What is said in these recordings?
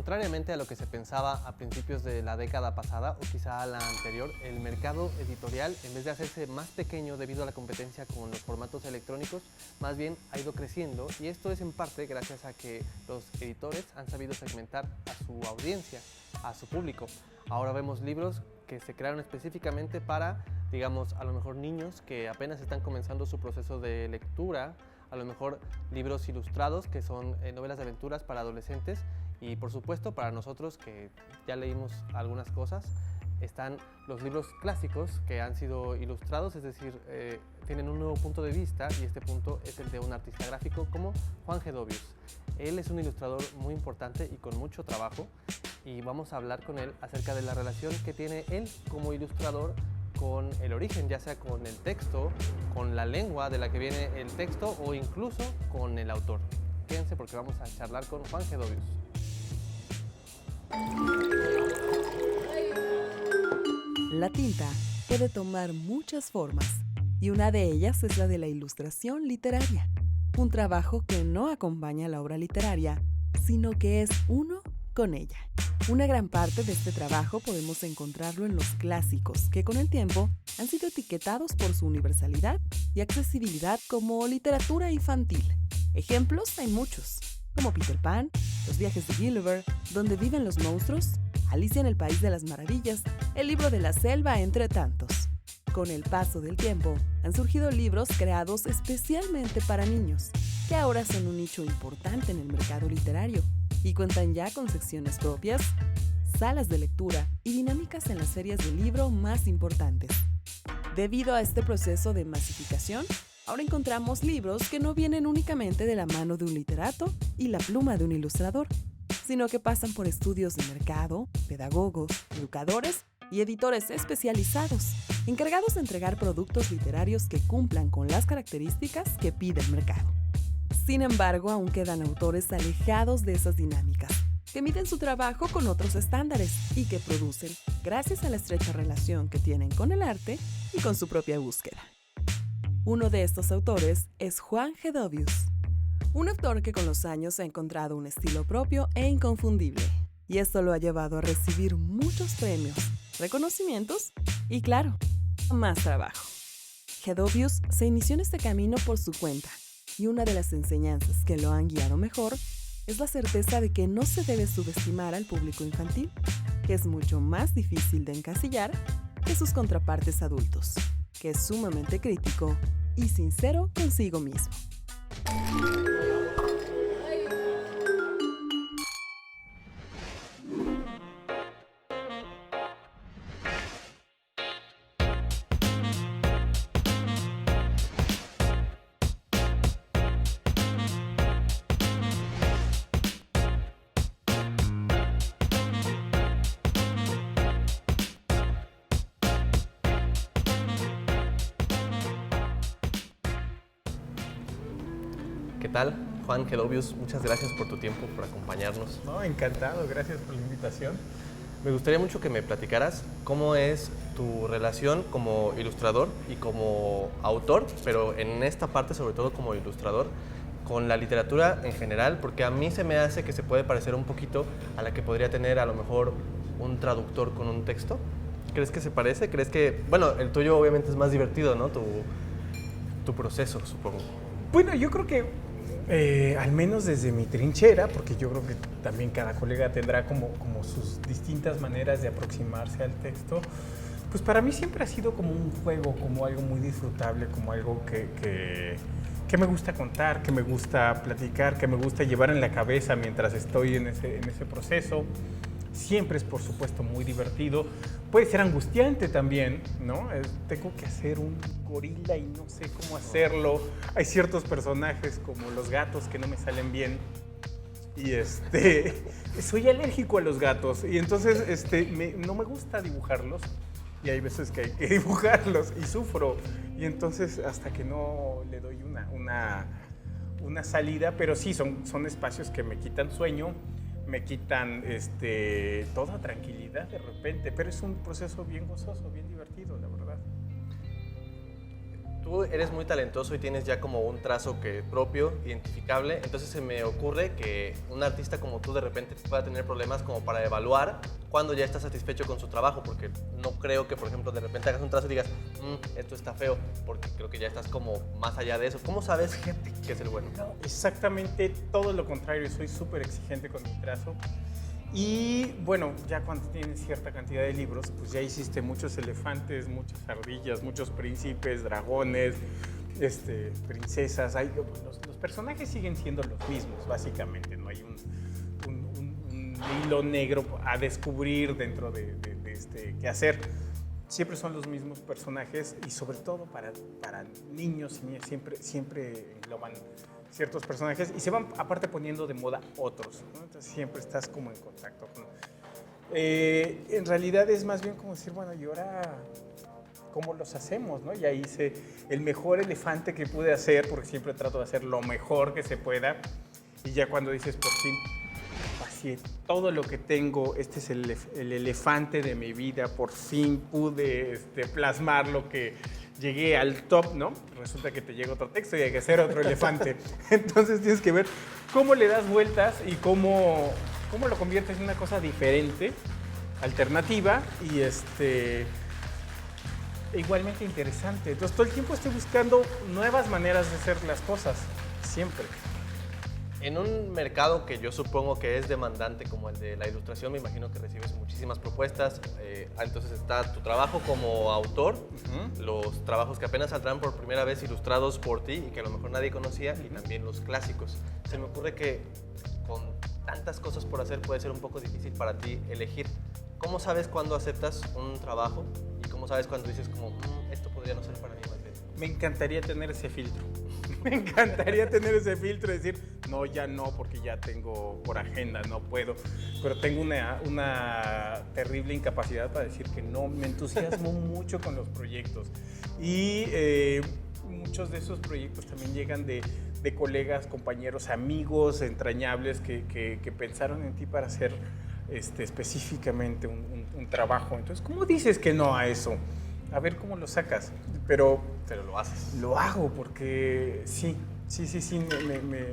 Contrariamente a lo que se pensaba a principios de la década pasada o quizá a la anterior, el mercado editorial, en vez de hacerse más pequeño debido a la competencia con los formatos electrónicos, más bien ha ido creciendo, y esto es en parte gracias a que los editores han sabido segmentar a su audiencia, a su público. Ahora vemos libros que se crearon específicamente para, digamos, a lo mejor niños que apenas están comenzando su proceso de lectura, a lo mejor libros ilustrados que son novelas de aventuras para adolescentes, y por supuesto para nosotros que ya leímos algunas cosas están los libros clásicos que han sido ilustrados, es decir, tienen un nuevo punto de vista, y este punto es el de un artista gráfico como Juan Gedovius. Él es un ilustrador muy importante y con mucho trabajo, y vamos a hablar con él acerca de la relación que tiene él como ilustrador con el origen, ya sea con el texto, con la lengua de la que viene el texto o incluso con el autor. Quédense porque vamos a charlar con Juan Gedovius. La tinta puede tomar muchas formas, y una de ellas es la de la ilustración literaria, un trabajo que no acompaña la obra literaria, sino que es uno con ella. Una gran parte de este trabajo podemos encontrarlo en los clásicos, que con el tiempo han sido etiquetados por su universalidad y accesibilidad como literatura infantil. Ejemplos hay muchos, como Peter Pan, Los viajes de Gulliver, Donde viven los monstruos, Alicia en el País de las Maravillas, El libro de la selva, entre tantos. Con el paso del tiempo, han surgido libros creados especialmente para niños, que ahora son un nicho importante en el mercado literario y cuentan ya con secciones propias, salas de lectura y dinámicas en las ferias del libro más importantes. Debido a este proceso de masificación, ahora encontramos libros que no vienen únicamente de la mano de un literato y la pluma de un ilustrador, sino que pasan por estudios de mercado, pedagogos, educadores y editores especializados, encargados de entregar productos literarios que cumplan con las características que pide el mercado. Sin embargo, aún quedan autores alejados de esas dinámicas, que miden su trabajo con otros estándares y que producen gracias a la estrecha relación que tienen con el arte y con su propia búsqueda. Uno de estos autores es Juan Gedovius, un autor que con los años ha encontrado un estilo propio e inconfundible, y esto lo ha llevado a recibir muchos premios, reconocimientos y, claro, más trabajo. Gedovius se inició en este camino por su cuenta, y una de las enseñanzas que lo han guiado mejor es la certeza de que no se debe subestimar al público infantil, que es mucho más difícil de encasillar que sus contrapartes adultos, que es sumamente crítico y sincero consigo mismo. ¿Qué tal? Juan Gedovius, muchas gracias por tu tiempo, por acompañarnos. No, encantado, gracias por la invitación. Me gustaría mucho que me platicaras cómo es tu relación como ilustrador y como autor, pero en esta parte sobre todo como ilustrador, con la literatura en general, porque a mí se me hace que se puede parecer un poquito a la que podría tener a lo mejor un traductor con un texto. ¿Crees que se parece? ¿Crees que, bueno, el tuyo obviamente es más divertido, ¿no? Tu proceso, supongo. Bueno, yo creo que al menos desde mi trinchera, porque yo creo que también cada colega tendrá como sus distintas maneras de aproximarse al texto, pues para mí siempre ha sido como un juego, como algo muy disfrutable, como algo que me gusta contar, que me gusta platicar, que me gusta llevar en la cabeza mientras estoy en ese proceso. Siempre es, por supuesto, muy divertido. Puede ser angustiante también, ¿no? Tengo que hacer un gorila y no sé cómo hacerlo. Hay ciertos personajes como los gatos que no me salen bien. Y soy alérgico a los gatos. Y entonces no me gusta dibujarlos. Y hay veces que hay que dibujarlos y sufro. Y entonces hasta que no le doy una salida. Pero sí, son espacios que me quitan sueño. Me quitan toda tranquilidad de repente, pero es un proceso bien gozoso, bien divertido, la verdad. Tú eres muy talentoso y tienes ya como un trazo propio, identificable, entonces se me ocurre que un artista como tú de repente pueda tener problemas como para evaluar cuando ya está satisfecho con su trabajo, porque no creo que, por ejemplo, de repente hagas un trazo y digas, esto está feo, porque creo que ya estás como más allá de eso. ¿Cómo sabes que es el bueno? No, exactamente todo lo contrario, soy súper exigente con mi trazo. Y bueno, ya cuando tienes cierta cantidad de libros, pues ya hiciste muchos elefantes, muchas ardillas, muchos príncipes, dragones, princesas. Los personajes siguen siendo los mismos, básicamente. No hay un hilo negro a descubrir dentro de este quehacer. Siempre son los mismos personajes y sobre todo para niños y niñas siempre engloban ciertos personajes y se van aparte poniendo de moda otros, ¿no? Entonces siempre estás como en contacto con... en realidad es más bien como decir, bueno, ¿y ahora cómo los hacemos, no? Ya hice el mejor elefante que pude hacer, porque siempre trato de hacer lo mejor que se pueda, y ya cuando dices, por fin, vacié todo lo que tengo, este es el elefante de mi vida, por fin pude plasmar lo que... Llegué al top, ¿no? Resulta que te llega otro texto y hay que hacer otro elefante. Entonces tienes que ver cómo le das vueltas y cómo lo conviertes en una cosa diferente, alternativa y igualmente interesante. Entonces todo el tiempo estoy buscando nuevas maneras de hacer las cosas, siempre. En un mercado que yo supongo que es demandante como el de la ilustración, me imagino que recibes muchísimas propuestas. Entonces está tu trabajo como autor, los trabajos que apenas saldrán por primera vez ilustrados por ti y que a lo mejor nadie conocía, y también los clásicos. Se me ocurre que con tantas cosas por hacer puede ser un poco difícil para ti elegir. ¿Cómo sabes cuándo aceptas un trabajo y cómo sabes cuándo dices como, esto podría no ser para mí más bien? Me encantaría tener ese filtro. Me encantaría tener ese filtro y decir, no, ya no, porque ya tengo por agenda, no puedo. Pero tengo una terrible incapacidad para decir que no. Me entusiasmo mucho con los proyectos. Y muchos de esos proyectos también llegan de colegas, compañeros, amigos entrañables que pensaron en ti para hacer específicamente un trabajo. Entonces, ¿cómo dices que no a eso? A ver cómo lo sacas, pero lo haces. Lo hago porque sí,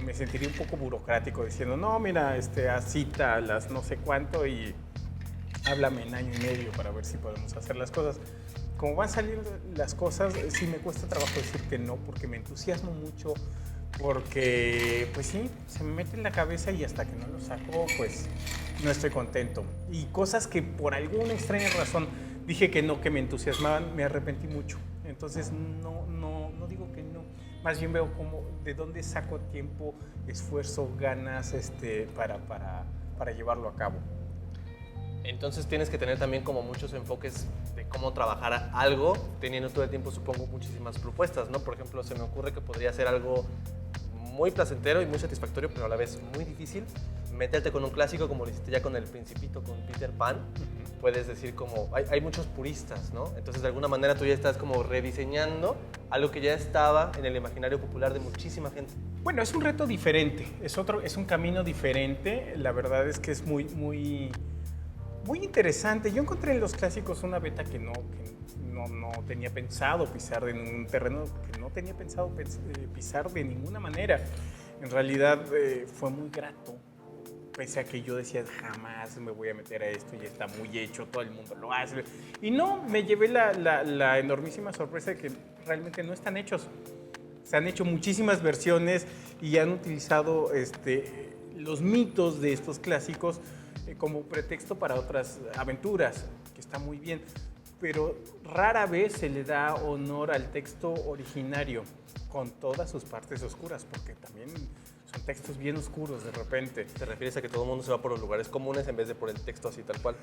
me sentiría un poco burocrático diciendo, no, mira, cita a las no sé cuánto y háblame en año y medio para ver si podemos hacer las cosas. Como van saliendo las cosas, sí me cuesta trabajo decir que no, porque me entusiasmo mucho, porque pues sí, se me mete en la cabeza y hasta que no lo saco, pues no estoy contento. Y cosas que por alguna extraña razón dije que no, que me entusiasmaban, me arrepentí mucho. Entonces no digo que no. Más bien veo de dónde saco tiempo, esfuerzo, ganas para llevarlo a cabo. Entonces tienes que tener también como muchos enfoques de cómo trabajar algo, teniendo todo el tiempo, supongo, muchísimas propuestas, ¿no? Por ejemplo, se me ocurre que podría ser algo muy placentero y muy satisfactorio, pero a la vez muy difícil, meterte con un clásico como lo hiciste ya con El Principito, con Peter Pan. Puedes decir como, hay muchos puristas, ¿no? Entonces, de alguna manera tú ya estás como rediseñando algo que ya estaba en el imaginario popular de muchísima gente. Bueno, es un reto diferente, es un camino diferente. La verdad es que es muy interesante. Yo encontré en los clásicos una beta que no tenía pensado pisar en un terreno que no tenía pensado pisar de ninguna manera. En realidad fue muy grato. Pese a que yo decía, jamás me voy a meter a esto, ya está muy hecho, todo el mundo lo hace. Y no, me llevé la enormísima sorpresa de que realmente no están hechos. Se han hecho muchísimas versiones y han utilizado los mitos de estos clásicos como pretexto para otras aventuras, que está muy bien. Pero rara vez se le da honor al texto originario, con todas sus partes oscuras, porque también son textos bien oscuros de repente. ¿Te refieres a que todo el mundo se va por los lugares comunes en vez de por el texto así tal cual?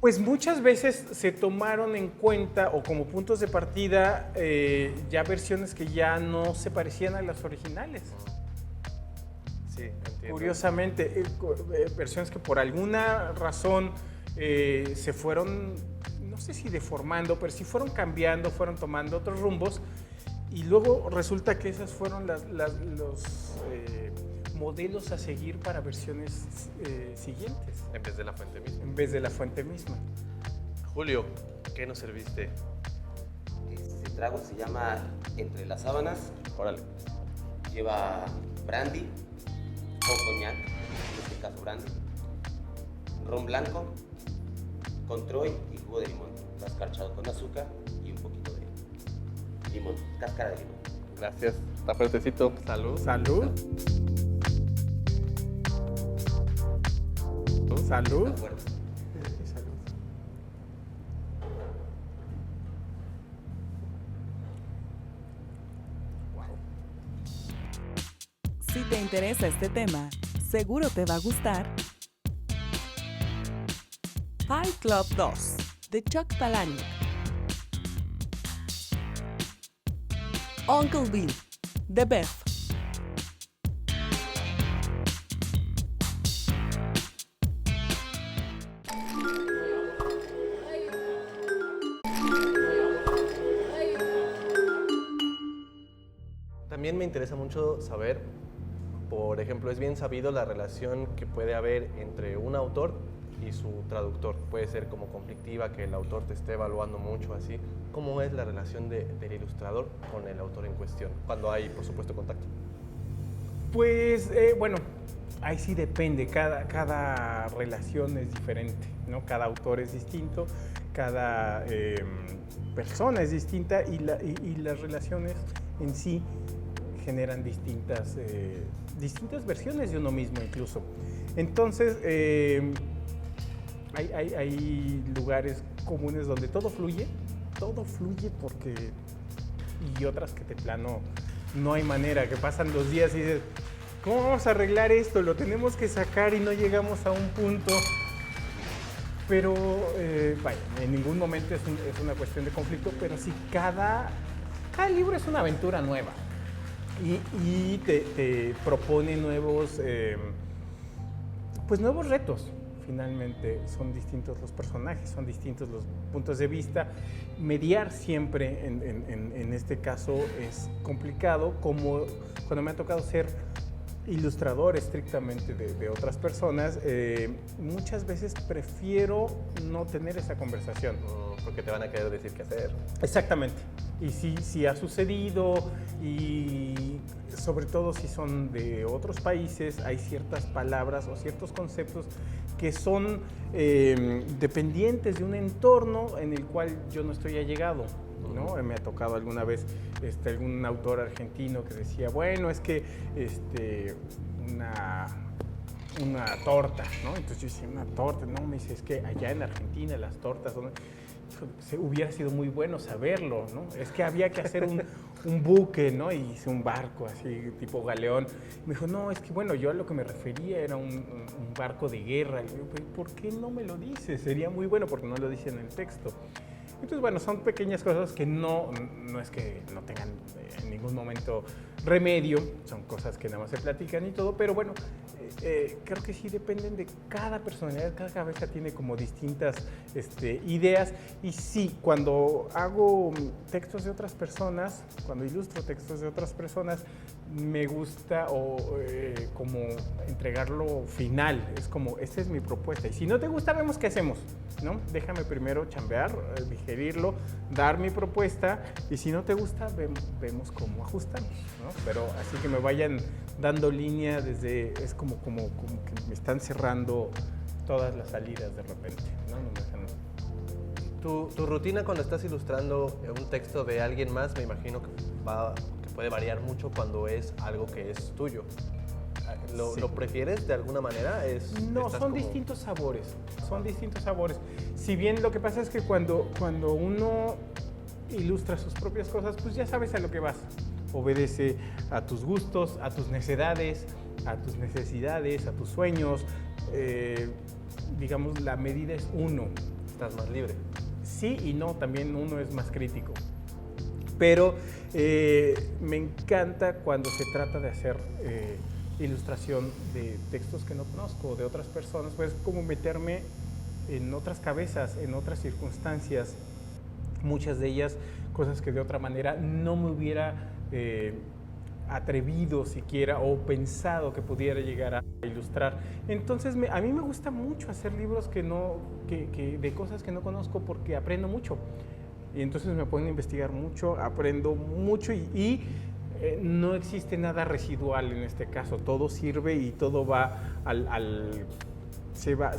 Pues muchas veces se tomaron en cuenta o como puntos de partida ya versiones que ya no se parecían a las originales. Sí, entiendo. Curiosamente, versiones que por alguna razón se fueron, no sé si deformando, pero sí fueron cambiando, fueron tomando otros rumbos. Y luego resulta que esas fueron los modelos a seguir para versiones siguientes. En vez de la fuente misma. En vez de la fuente misma. Julio, ¿qué nos serviste? Este trago se llama entre las sábanas. Órale. Lleva brandy o coñac, en este caso brandy, ron blanco, con troy y jugo de limón, escarchado con azúcar y un poquito de limón, cáscara de limón. Gracias. Está fuertecito. Salud. Salud. Salud. Está fuerte. Salud. Si te interesa este tema, seguro te va a gustar Fight Club 2 de Chuck Palahniuk, Uncle Bill de Beth, También me interesa mucho saber, por ejemplo, es bien sabido la relación que puede haber entre un autor y su traductor. Puede ser como conflictiva, que el autor te esté evaluando mucho así. ¿Cómo es la relación del ilustrador con el autor en cuestión? Cuando hay, por supuesto, contacto. Pues, bueno, ahí sí depende, cada relación es diferente, ¿no? Cada autor es distinto, cada persona es distinta y las relaciones en sí generan distintas versiones de uno mismo incluso. Entonces, hay lugares comunes donde todo fluye porque... y otras que de plano no hay manera, que pasan los días y dices, ¿cómo vamos a arreglar esto? Lo tenemos que sacar y no llegamos a un punto. Pero, vaya, en ningún momento es una cuestión de conflicto, pero sí cada libro es una aventura nueva y te propone nuevos retos. Finalmente son distintos los personajes, son distintos los puntos de vista. Mediar siempre en este caso es complicado, como cuando me ha tocado ser ilustrador estrictamente de otras personas, muchas veces prefiero no tener esa conversación. Porque te van a querer decir qué hacer. Exactamente. Y sí ha sucedido, y sobre todo si son de otros países, hay ciertas palabras o ciertos conceptos que son dependientes de un entorno en el cual yo no estoy allegado, ¿no? Me ha tocado alguna vez algún autor argentino que decía, bueno, es que una torta, ¿no? Entonces yo decía, una torta, no, me dice, es que allá en Argentina las tortas son... Hubiera sido muy bueno saberlo, ¿no? Es que había que hacer un buque, ¿no? Y hice un barco así, tipo galeón. Me dijo, no, es que bueno, yo a lo que me refería era un barco de guerra. Y yo, ¿por qué no me lo dice? Sería muy bueno, porque no lo dice en el texto. Entonces, bueno, son pequeñas cosas que no es que no tengan en ningún momento remedio, son cosas que nada más se platican y todo, pero bueno, creo que sí dependen de cada personalidad, cada cabeza tiene como distintas ideas. Y sí, cuando hago textos de otras personas, cuando ilustro textos de otras personas, me gusta como entregarlo final, es como, esta es mi propuesta, y si no te gusta, vemos qué hacemos, ¿no? Déjame primero chambear, digerirlo, dar mi propuesta, y si no te gusta, vemos cómo ajustamos, ¿no? Pero así que me vayan dando línea es como que me están cerrando todas las salidas de repente, ¿no? No me dejan... Tu rutina cuando estás ilustrando un texto de alguien más, me imagino que puede variar mucho cuando es algo que es tuyo. Sí. ¿Lo prefieres de alguna manera? No, son distintos sabores, Si bien lo que pasa es que cuando uno ilustra sus propias cosas, pues ya sabes a lo que vas. Obedece a tus gustos, a tus necesidades, a tus sueños. Digamos, la medida es uno. Estás más libre. Sí y no, también uno es más crítico. Pero me encanta cuando se trata de hacer ilustración de textos que no conozco, de otras personas, pues como meterme en otras cabezas, en otras circunstancias, muchas de ellas cosas que de otra manera no me hubiera atrevido siquiera o pensado que pudiera llegar a ilustrar. Entonces a mí me gusta mucho hacer libros de cosas que no conozco porque aprendo mucho. Y entonces me ponen a investigar mucho, aprendo mucho y no existe nada residual en este caso. Todo sirve y todo va se va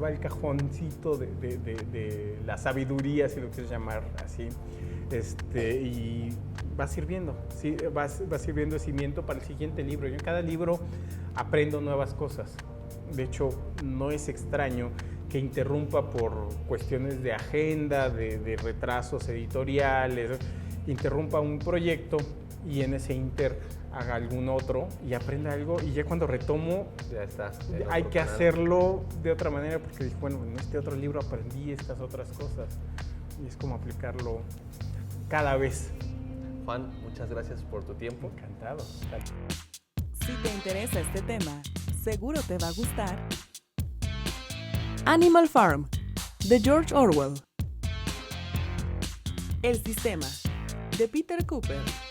al cajoncito de la sabiduría, si lo quieres llamar así. Y va sirviendo, ¿sí? va sirviendo de cimiento para el siguiente libro. Yo en cada libro aprendo nuevas cosas. De hecho, no es extraño que interrumpa por cuestiones de agenda, de retrasos editoriales, interrumpa un proyecto y en ese inter haga algún otro y aprenda algo, y ya cuando retomo Ya estás. hay que hacerlo de otra manera, porque dije, bueno, en este otro libro aprendí estas otras cosas y es como aplicarlo cada vez. Juan, muchas gracias por tu tiempo. Encantado. Si te interesa este tema, seguro te va a gustar Animal Farm, de George Orwell. El sistema, de Peter Cooper.